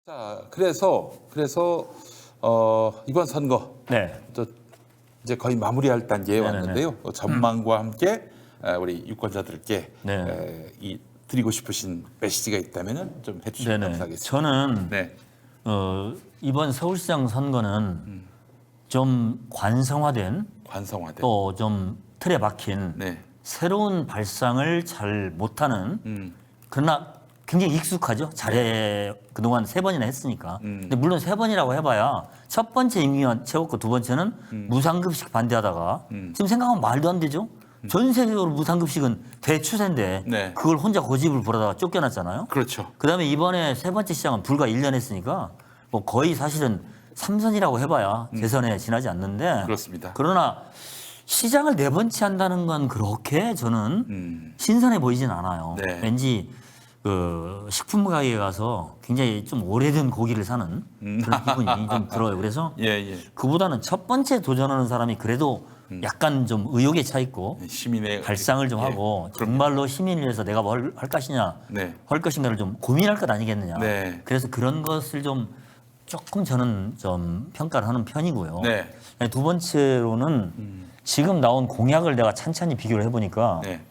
자, 그래서 이번 선거 네. 또 이제 거의 마무리할 단계에 네네네. 왔는데요. 전망과 함께 우리 유권자들께 네. 이 드리고 싶으신 메시지가 있다면은 좀 해주시면 네네. 감사하겠습니다. 저는 네, 이번 서울시장 선거는 좀 관성화된 관성화된. 또 좀 틀에 박힌 네, 새로운 발상을 잘 못하는 그러나 굉장히 익숙하죠. 잘해 그동안 3번이나 했으니까. 근데 물론 3번이라고 해봐야 첫 번째 임기만 채웠고 두 번째는 무상급식 반대하다가 지금 생각하면 말도 안 되죠. 전 세계적으로 무상급식은 대추세인데 네. 그걸 혼자 고집을 부르다가 쫓겨났잖아요. 그렇죠. 그다음에 이번에 세 번째 시장은 불과 1년 했으니까 뭐 거의 사실은 3선이라고 해봐야 재선에 지나지 않는데 그렇습니다. 그러나 시장을 4번째 한다는 건 그렇게 저는 신선해 보이진 않아요. 네. 왠지 그 식품 가게에 가서 굉장히 좀 오래된 고기를 사는 그런 기분이 좀 들어요. 그래서 예, 예. 그보다는 첫 번째 도전하는 사람이 그래도 약간 좀 의욕에 차 있고 시민의 발상을 좀 예, 하고 그럼요. 정말로 시민을 위해서 내가 뭘 할 것이냐 네, 할 것인가를 좀 고민할 것 아니겠느냐. 네. 그래서 그런 것을 좀 조금 저는 좀 평가를 하는 편이고요. 네, 두 번째로는 지금 나온 공약을 내가 찬찬히 비교를 해보니까 네,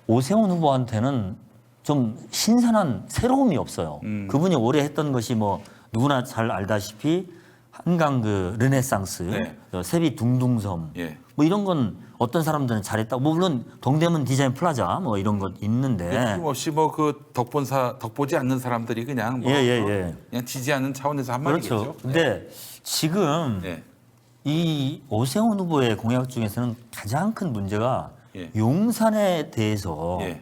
오세훈 후보한테는 좀 신선한 새로움이 없어요. 그분이 오래 했던 것이 뭐 누구나 잘 알다시피 한강 그 르네상스, 네. 세비 둥둥섬, 예. 뭐 이런 건 어떤 사람들은 잘했다. 뭐 물론 동대문 디자인 플라자 뭐 이런 것 있는데 틀림없이 뭐 그 덕보지 않는 사람들이 그냥 뭐 그냥 지지하는 차원에서 한 그렇죠. 말이겠죠. 근데 지금 네, 이 오세훈 후보의 공약 중에서는 가장 큰 문제가 예. 용산에 대해서 예.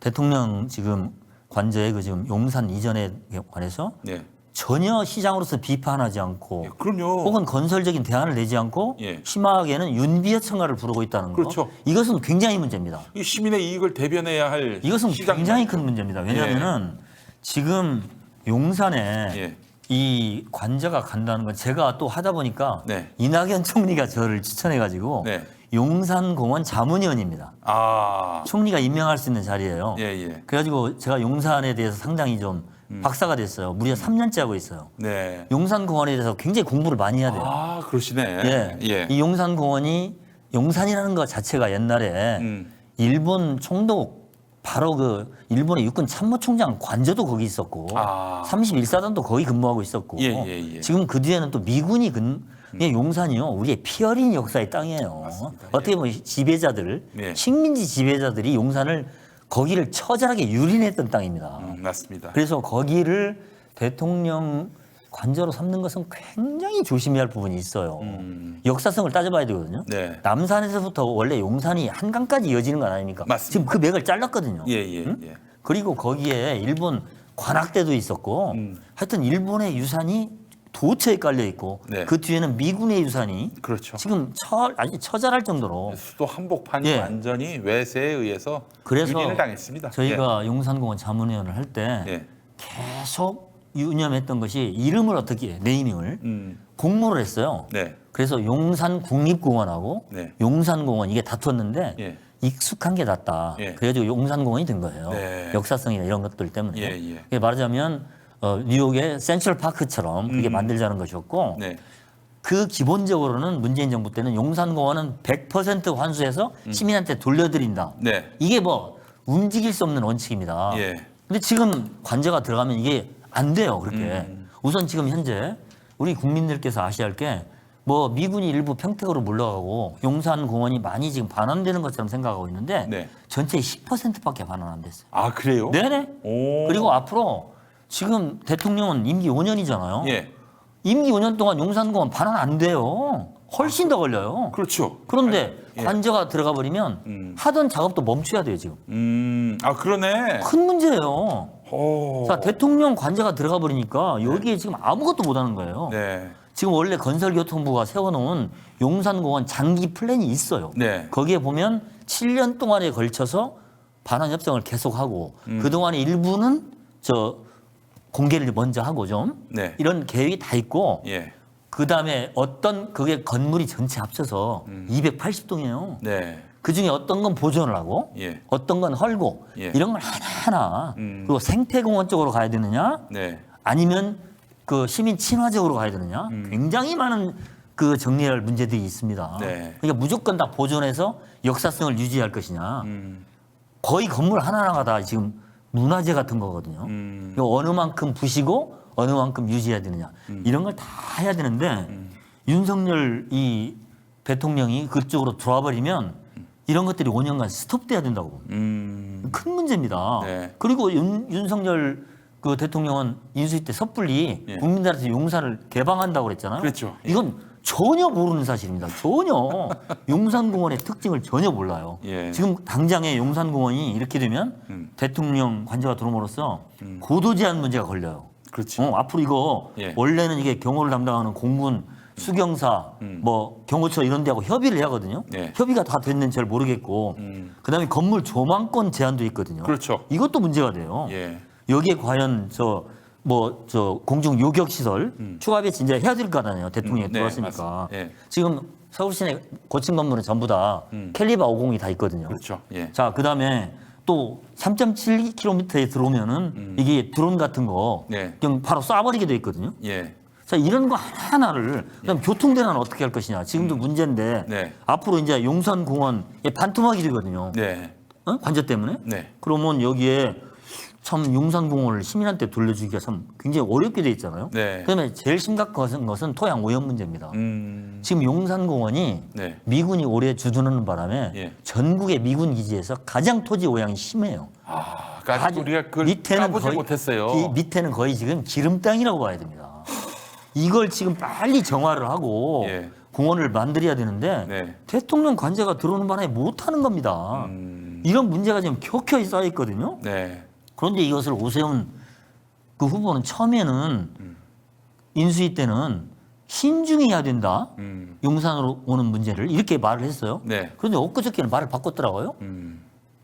대통령 지금 관저의 그 지금 용산 이전에 관해서 네. 전혀 시장으로서 비판하지 않고 그럼요. 혹은 건설적인 대안을 내지 않고 예. 심하게는 윤비어 청가를 부르고 있다는 거. 그렇죠. 이것은 굉장히 문제입니다. 이 시민의 이익을 대변해야 할 이것은 시장 굉장히 큰 문제입니다. 왜냐하면은 지금 용산에 예. 이 관저가 간다는 건 제가 또 하다 보니까 네. 이낙연 총리가 저를 추천해가지고 네. 용산공원 자문위원입니다. 아, 총리가 임명할 수 있는 자리예요. 예, 예. 그래가지고 제가 용산에 대해서 상당히 좀 박사가 됐어요. 무려 3년째 하고 있어요. 네. 용산공원에 대해서 굉장히 공부를 많이 해야 돼요. 아, 그러시네. 예. 예. 이 용산공원이 용산이라는 것 자체가 옛날에 일본 총독 바로 그 일본의 육군 참모총장 관저도 거기 있었고 아. 31사단도 거기 근무하고 있었고 예, 예, 예. 지금 그 뒤에는 또 미군이 이게 용산이요 우리의 피 어린 역사의 땅이에요. 맞습니다. 어떻게 보면 지배자들 예. 식민지 지배자들이 용산을 거기를 처절하게 유린했던 땅입니다. 맞습니다. 그래서 거기를 대통령 관저로 삼는 것은 굉장히 조심해야 할 부분이 있어요. 역사성을 따져봐야 되거든요. 네. 남산에서부터 원래 용산이 한강까지 이어지는 건 아닙니까? 맞습니다. 지금 그 맥을 잘랐거든요. 예, 예, 예. 그리고 거기에 일본 관악대도 있었고 하여튼 일본의 유산이 도처에 깔려 있고 네. 그 뒤에는 미군의 유산이 그렇죠. 지금 아주 처절할 정도로 수도 한복판이 예. 완전히 외세에 의해서 그래서 유린을 당했습니다. 저희가 용산공원 자문위원을 할 때 예. 계속 유념했던 것이 이름을 어떻게 네이밍을 공모를 했어요. 네. 그래서 용산 국립공원하고 네. 용산공원 이게 다퉜는데 예. 익숙한 게 낫다. 예. 그래가지고 용산공원이 된 거예요. 네. 역사성이나 이런 것들 때문에. 예, 예. 그게 말하자면 뉴욕의 센트럴파크처럼 그게 만들자는 것이었고 네. 그 기본적으로는 문재인 정부 때는 용산공원은 100% 환수해서 시민한테 돌려드린다. 네. 이게 뭐 움직일 수 없는 원칙입니다. 예. 근데 지금 관제가 들어가면 이게 안 돼요. 그렇게. 우선 지금 현재 우리 국민들께서 아셔야 할 게 뭐 미군이 일부 평택으로 물러가고 용산공원이 많이 지금 반환되는 것처럼 생각하고 있는데 네. 전체의 10%밖에 반환 안 됐어요. 아, 그래요? 네네. 오. 그리고 앞으로 지금 대통령은 임기 5년이잖아요. 예. 임기 5년 동안 용산공원 반환 안 돼요. 훨씬 더 걸려요. 그렇죠. 그런데 예. 관저가 들어가 버리면 하던 작업도 멈춰야 돼요, 지금. 아, 그러네. 큰 문제예요. 오. 자, 대통령 관저가 들어가 버리니까 여기에 지금 아무것도 못 하는 거예요. 네. 지금 원래 건설교통부가 세워놓은 용산공원 장기 플랜이 있어요. 네. 거기에 보면 7년 동안에 걸쳐서 반환 협정을 계속하고 그동안에 일부는 공개를 먼저 하고 좀 네. 이런 계획이 다 있고 예. 그다음에 어떤 그게 건물이 전체 합쳐서 280동이에요. 네. 그중에 어떤 건 보존을 하고 예. 어떤 건 헐고 예. 이런 걸 하나하나 그리고 생태공원 쪽으로 가야 되느냐 네. 아니면 그 시민 친화적으로 가야 되느냐? 굉장히 많은 그 정리해야 할 문제들이 있습니다. 네. 그러니까 무조건 다 보존해서 역사성을 유지할 것이냐? 거의 건물 하나하나가 다 지금 문화재 같은 거거든요. 이거 어느 만큼 부시고 어느 만큼 유지해야 되느냐? 이런 걸 다 해야 되는데 윤석열 이 대통령이 그쪽으로 들어와 버리면 이런 것들이 5년간 스톱돼야 된다고 봅니다. 큰 문제입니다. 네. 그리고 윤석열 그 대통령은 인수위 때 섣불리 예. 국민들한테 용산을 개방한다고 그랬잖아요. 그렇죠. 이건 전혀 모르는 사실입니다. 전혀 용산공원의 특징을 전혀 몰라요. 예. 지금 당장에 용산공원이 이렇게 되면 대통령 관저가 들어옴으로써 고도 제한 문제가 걸려요. 그렇지. 앞으로 이거 예. 원래는 이게 경호를 담당하는 공군, 수경사, 뭐 경호처 이런 데하고 협의를 해야 하거든요. 예. 협의가 다 됐는지 잘 모르겠고 그다음에 건물 조망권 제한도 있거든요. 그렇죠. 이것도 문제가 돼요. 예. 여기에 과연 저 공중 요격 시설 추가 배치 이제 해야 될 거 아니에요. 대통령이 네, 들어왔으니까. 맞습니다. 예. 지금 서울 시내 고층 건물은 전부 다 캘리버 50이 다 있거든요. 그렇죠. 예. 자, 그다음에 또 3.7km에 들어오면은 이게 드론 같은 거 네. 그냥 바로 쏴버리게 돼 있거든요. 예. 자, 이런 거 하나하나를 그다음 교통대는 어떻게 할 것이냐. 지금도 문제인데 네. 앞으로 이제 용산공원 반토막이 되거든요. 네. 관저 때문에. 네. 그러면 여기에 참 용산공원을 시민한테 돌려주기가 참 굉장히 어렵게 돼 있잖아요. 네. 그다음에 제일 심각한 것은 토양 오염 문제입니다. 지금 용산공원이 네. 미군이 올해 주둔하는 바람에 예. 전국의 미군 기지에서 가장 토지 오양이 심해요. 그러니까 아직 우리가 그걸 까보지 못했어요. 밑에는 거의 지금 기름 땅이라고 봐야 됩니다. 이걸 지금 빨리 정화를 하고 예. 공원을 만들어야 되는데 네. 대통령 관저가 들어오는 바람에 못하는 겁니다. 이런 문제가 지금 켜켜이 쌓여 있거든요. 네. 그런데 이것을 오세훈 그 후보는 처음에는 인수위 때는 신중해야 된다. 용산으로 오는 문제를 이렇게 말을 했어요. 네. 그런데 엊그저께는 말을 바꿨더라고요.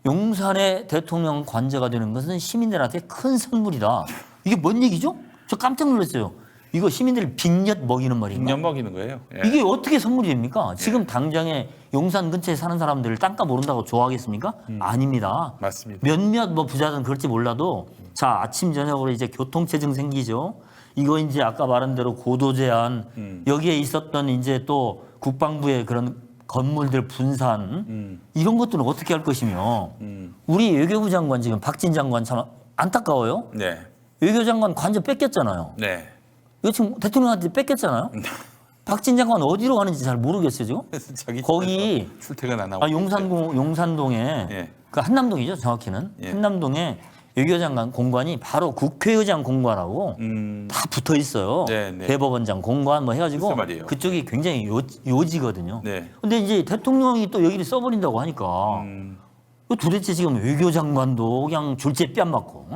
용산의 대통령 관저가 되는 것은 시민들한테 큰 선물이다. 이게 뭔 얘기죠? 저 깜짝 놀랐어요. 이거 시민들 빅엿 먹이는 말인가? 빅년 먹이는 거예요. 예. 이게 어떻게 선물이 됩니까? 지금 당장에 용산 근처에 사는 사람들 땅값 오른다고 좋아하겠습니까? 아닙니다. 맞습니다. 몇몇 뭐 부자들은 그럴지 몰라도 자 아침 저녁으로 이제 교통체증 생기죠. 이거 이제 아까 말한 대로 고도 제한 여기에 있었던 이제 또 국방부의 그런 건물들 분산 이런 것들은 어떻게 할 것이며 우리 외교부 장관 지금 박진 장관 참 안타까워요. 네. 외교장관 관저 뺏겼잖아요. 네. 이거 지금 대통령한테 뺏겼잖아요. 박진 장관 어디로 가는지 잘 모르겠어요 지금. 그래서 자기 거기 출퇴근 안 하고. 용산동에 예. 그 한남동이죠 정확히는 예. 한남동에 외교장관 공관이 바로 국회의장 공관하고 다 붙어 있어요. 네, 네. 대법원장 공관 뭐 해가지고 글쎄 말이에요. 그쪽이 굉장히 요지거든요. 네. 근데 이제 대통령이 또 여기를 써버린다고 하니까 도대체 지금 외교장관도 그냥 졸지에 뺨 맞고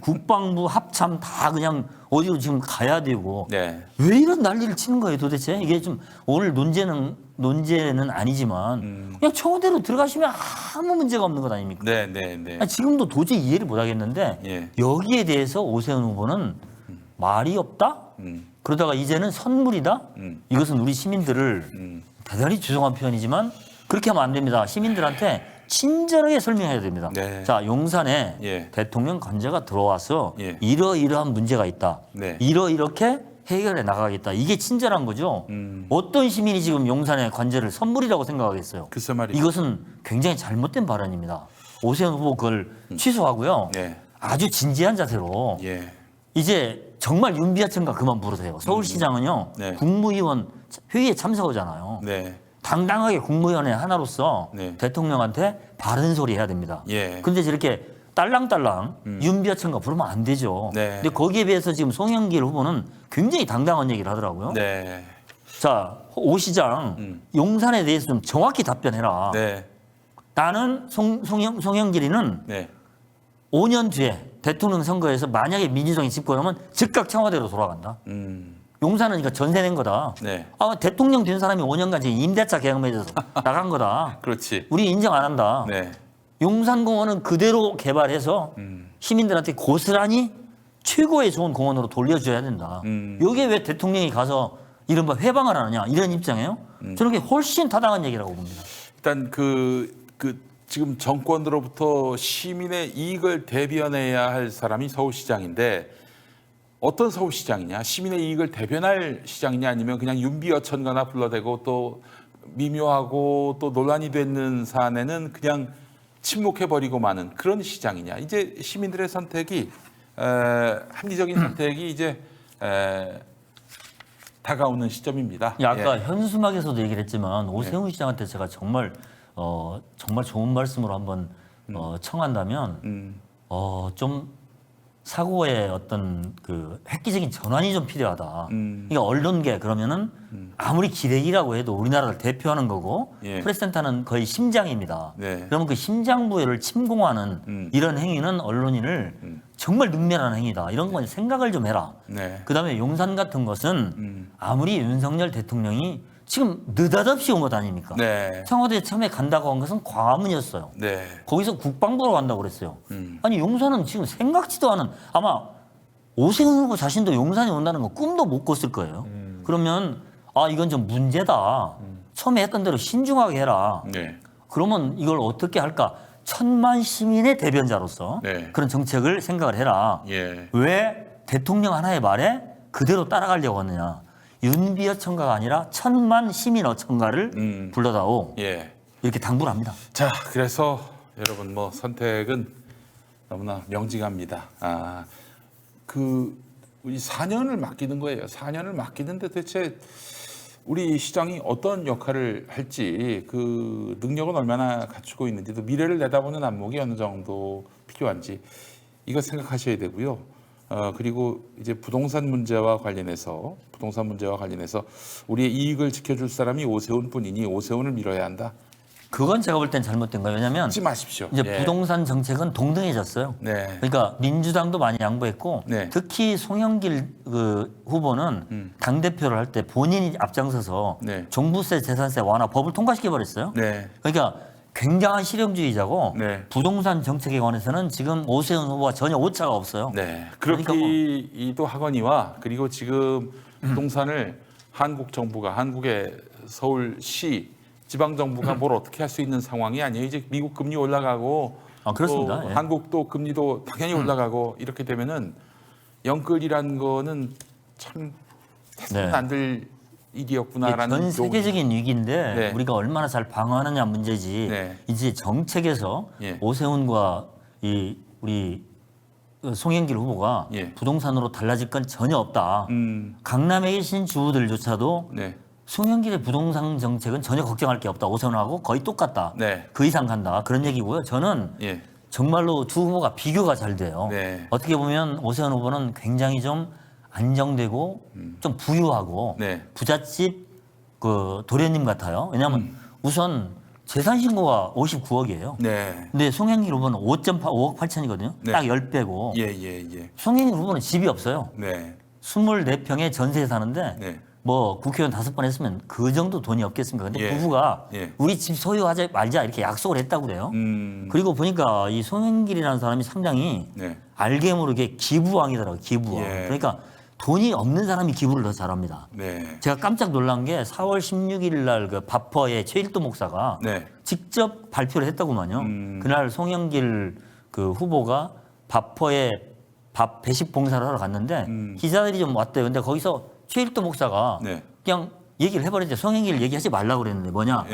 국방부 합참 다 그냥 어디로 지금 가야 되고 네. 왜 이런 난리를 치는 거예요 도대체? 이게 좀 오늘 논제는 아니지만 그냥 청와대로 들어가시면 아무 문제가 없는 것 아닙니까? 네. 네. 네. 아니, 지금도 도저히 이해를 못 하겠는데 예. 여기에 대해서 오세훈 후보는 말이 없다? 그러다가 이제는 선물이다? 이것은 우리 시민들을 대단히 죄송한 표현이지만 그렇게 하면 안 됩니다. 시민들한테 친절하게 설명해야 됩니다. 네. 자, 용산에 예. 대통령 관저가 들어와서 예. 이러이러한 문제가 있다. 네. 이렇게 해결해 나가겠다. 이게 친절한 거죠. 어떤 시민이 지금 용산의 관저를 선물이라고 생각하겠어요. 글쎄 말이죠. 이것은 굉장히 잘못된 발언입니다. 오세훈 후보 그걸 취소하고요. 네. 아주 진지한 자세로 예. 이제 정말 윤비아천가 그만 부르세요. 서울시장은요. 네. 국무위원 회의에 참석하잖아요. 네. 당당하게 국무위원회 하나로서 네. 대통령한테 바른 소리 해야 됩니다. 예. 근데 저렇게 딸랑딸랑 윤비아천가 부르면 안 되죠. 네. 근데 거기에 비해서 지금 송영길 후보는 굉장히 당당한 얘기를 하더라고요. 네. 자, 오 시장 용산에 대해서 좀 정확히 답변해라. 네. 나는 송영길이는 네. 5년 뒤에 대통령 선거에서 만약에 민주당이 집권하면 즉각 청와대로 돌아간다. 용산은 그러니까 전세 낸 거다. 네. 대통령 된 사람이 5년간 지금 임대차 계약 맺어서 나간 거다. 그렇지. 우리 인정 안 한다. 네. 용산공원은 그대로 개발해서 시민들한테 고스란히 최고의 좋은 공원으로 돌려줘야 된다. 여기에 왜 대통령이 가서 이른바 회방을 하느냐 이런 입장이에요. 저는 그게 훨씬 타당한 얘기라고 봅니다. 일단 지금 정권으로부터 시민의 이익을 대변해야 할 사람이 서울시장인데 어떤 서울시장이냐, 시민의 이익을 대변할 시장이냐, 아니면 그냥 윤비어천가나 불러대고 또 미묘하고 또 논란이 되는 사안에는 그냥 침묵해버리고 마는 그런 시장이냐. 이제 시민들의 선택이 합리적인 선택이 이제 다가오는 시점입니다. 아까 현수막에서도 얘기를 했지만 오세훈 시장한테 제가 정말 정말 좋은 말씀으로 한번 청한다면 좀 사고의 어떤 그 획기적인 전환이 좀 필요하다. 그러니까 언론계 그러면은 아무리 기레기라고 해도 우리나라를 대표하는 거고 프레스센터는 거의 심장입니다. 그러면 그 심장 부여를 침공하는 이런 행위는 언론인을 정말 능멸하는 행위다. 이런 건 생각을 좀 해라. 그다음에 용산 같은 것은 아무리 윤석열 대통령이 지금 느닷없이 온 것 아닙니까? 청와대에 처음에 간다고 한 것은 광화문이었어요. 거기서 국방부로 간다고 그랬어요. 아니 용산은 지금 생각지도 않은, 아마 오세훈 후보 자신도 용산에 온다는 거 꿈도 못 꿨을 거예요. 그러면 이건 좀 문제다. 처음에 했던 대로 신중하게 해라. 그러면 이걸 어떻게 할까? 1,000만 시민의 대변자로서 그런 정책을 생각을 해라. 왜 대통령 하나의 말에 그대로 따라가려고 하느냐. 윤비어천가가 아니라 1,000만 시민 어천가를 불러다오. 이렇게 당부를 합니다. 자, 그래서 여러분 뭐 선택은 너무나 명징합니다. 우리 4년을 맡기는 거예요. 4년을 맡기는데 대체 우리 시장이 어떤 역할을 할지, 그 능력은 얼마나 갖추고 있는지도, 미래를 내다보는 안목이 어느 정도 필요한지 이거 생각하셔야 되고요. 그리고 이제 부동산 문제와 관련해서 우리의 이익을 지켜줄 사람이 오세훈뿐이니 오세훈을 밀어야 한다. 그건 제가 볼 땐 잘못된 거예요. 왜냐하면 잊지 마십시오. 이제 부동산 정책은 동등해졌어요. 그러니까 민주당도 많이 양보했고 특히 송영길 그 후보는 당 대표를 할 때 본인이 앞장서서 종부세, 재산세 완화 법을 통과시켜 버렸어요. 그러니까 굉장한 실용주의자고 부동산 정책에 관해서는 지금 오세훈 후보와 전혀 오차가 없어요. 그렇기도 하거니와, 그리고 지금 부동산을 한국 정부가, 한국의 서울시 지방정부가 뭘 어떻게 할 수 있는 상황이 아니에요. 이제 미국 금리 올라가고 그렇습니다. 또 한국도 금리도 당연히 올라가고 이렇게 되면은 영끌이라는 거는 참 해서는 안 될 일이었구나라는 전 세계적인 위기인데 우리가 얼마나 잘 방어하느냐 문제지. 이제 정책에서 오세훈과 우리 송영길 후보가 부동산으로 달라질 건 전혀 없다. 강남에 계신 주부들조차도 송영길의 부동산 정책은 전혀 걱정할 게 없다. 오세훈하고 거의 똑같다. 그 이상 간다. 그런 얘기고요. 저는 정말로 두 후보가 비교가 잘 돼요. 어떻게 보면 오세훈 후보는 굉장히 좀 안정되고 좀 부유하고 부잣집 그 도련님 같아요. 왜냐하면 우선 재산 신고가 59억이에요. 근데 송영길 후보는 5억 8천이거든요. 딱 10배고. 송영길 후보는 집이 없어요. 24평에 전세에 사는데 뭐 국회의원 5번 했으면 그 정도 돈이 없겠습니까? 근데 부부가 우리 집 소유하자 말자 이렇게 약속을 했다고 그래요. 그리고 보니까 이 송영길이라는 사람이 상당히 알게 모르게 기부왕이더라고요. 기부왕. 그러니까 돈이 없는 사람이 기부를 더 잘합니다. 제가 깜짝 놀란 게 4월 16일 날 그 바퍼의 최일도 목사가 직접 발표를 했다구만요. 그날 송영길 그 후보가 바퍼에 밥 배식 봉사를 하러 갔는데 기자들이 좀 왔대요. 근데 거기서 최일도 목사가 그냥 얘기를 해버렸는데 송영길 얘기하지 말라고 그랬는데 뭐냐.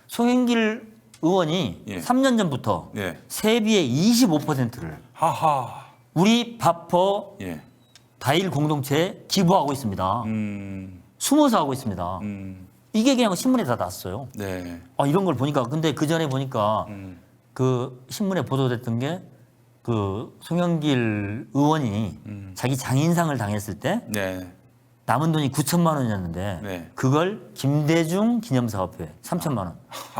송영길 의원이 3년 전부터 세비의 25%를 우리 바퍼 다일 공동체에 기부하고 있습니다. 숨어서 하고 있습니다. 이게 그냥 신문에 다 났어요. 이런 걸 보니까, 근데 그 전에 보니까 그 신문에 보도됐던 게 그 송영길 의원이 자기 장인상을 당했을 때 남은 돈이 9천만 원이었는데 그걸 김대중 기념사업회 3천만 원,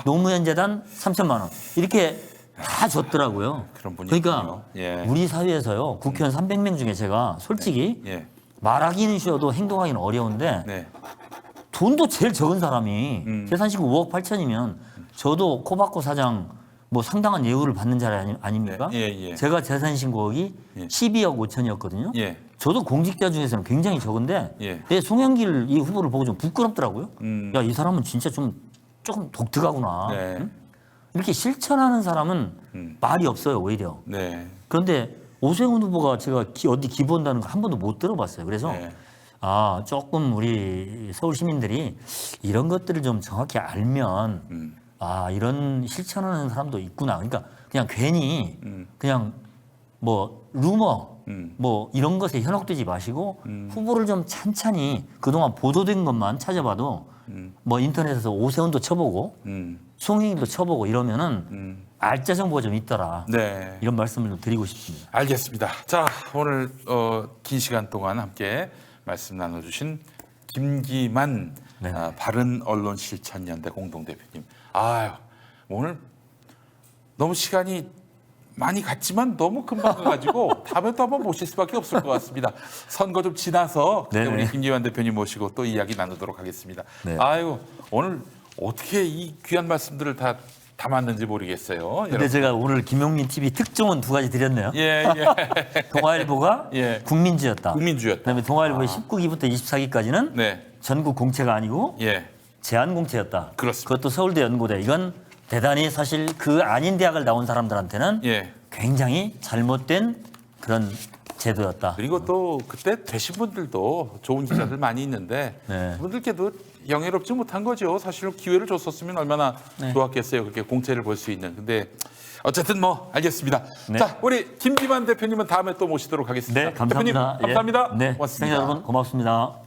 노무현 재단 3천만 원 이렇게 다 줬더라고요. 그러니까 우리 사회에서요 국회의원 300명 중에 제가 솔직히 말하기는 쉬워도 행동하기는 어려운데 돈도 제일 적은 사람이 재산신고 5억 8천이면 저도 코바코 사장 뭐 상당한 예우를 받는 자리 아닙니까? 제가 재산신고액이 12억 5천이었거든요. 저도 공직자 중에서는 굉장히 적은데 내 송영길 이 후보를 보고 좀 부끄럽더라고요. 야, 이 사람은 진짜 조금 독특하구나. 응? 이렇게 실천하는 사람은 말이 없어요, 오히려. 그런데 오세훈 후보가 제가 어디 기부한다는 거 한 번도 못 들어봤어요. 그래서 네. 조금 우리 서울 시민들이 이런 것들을 좀 정확히 알면 이런 실천하는 사람도 있구나. 그러니까 그냥 괜히 그냥 뭐 루머 뭐 이런 것에 현혹되지 마시고 후보를 좀 찬찬히 그동안 보도된 것만 찾아봐도 뭐 인터넷에서 오세훈도 쳐보고 송영길도 쳐보고 이러면은 알짜 정보가 좀 있더라. 네. 이런 말씀을 좀 드리고 싶습니다. 알겠습니다. 자, 오늘 긴 시간 동안 함께 말씀 나눠주신 김기만 네. 바른언론실천연대 공동대표님. 아유, 오늘 너무 시간이 많이 갔지만 너무 금방 가가지고 다음에 또 한번 모실 수밖에 없을 것 같습니다. 선거 좀 지나서 그때 네네. 우리 김기만 대표님 모시고 또 이야기 나누도록 하겠습니다. 네. 아유, 오늘 어떻게 이 귀한 말씀들을 다 담았는지 모르겠어요. 근데 여러분. 제가 오늘 김용민 TV 특종은 2가지 드렸네요. 예, 예. 동아일보가 예. 국민주였다. 국민주였다. 그다음에 동아일보의 19기부터 24기까지는 네. 전국 공채가 아니고 예. 제한 공채였다. 그렇습니다. 그것도 서울대 연고대. 이건 대단히 사실 그 아닌 대학을 나온 사람들한테는 예. 굉장히 잘못된 그런 제도였다. 그리고 또 그때 되신 분들도 좋은 기자들 많이 있는데 네. 그분들께도 영예롭지 못한 거죠. 사실은 기회를 줬었으면 얼마나 네. 좋았겠어요. 그렇게 공채를 볼 수 있는. 근데 어쨌든 뭐 알겠습니다. 네. 자, 우리 김기만 대표님은 다음에 또 모시도록 하겠습니다. 네, 감사합니다. 대표님, 감사합니다. 예. 네, 고맙습니다. 시청자 여러분 고맙습니다.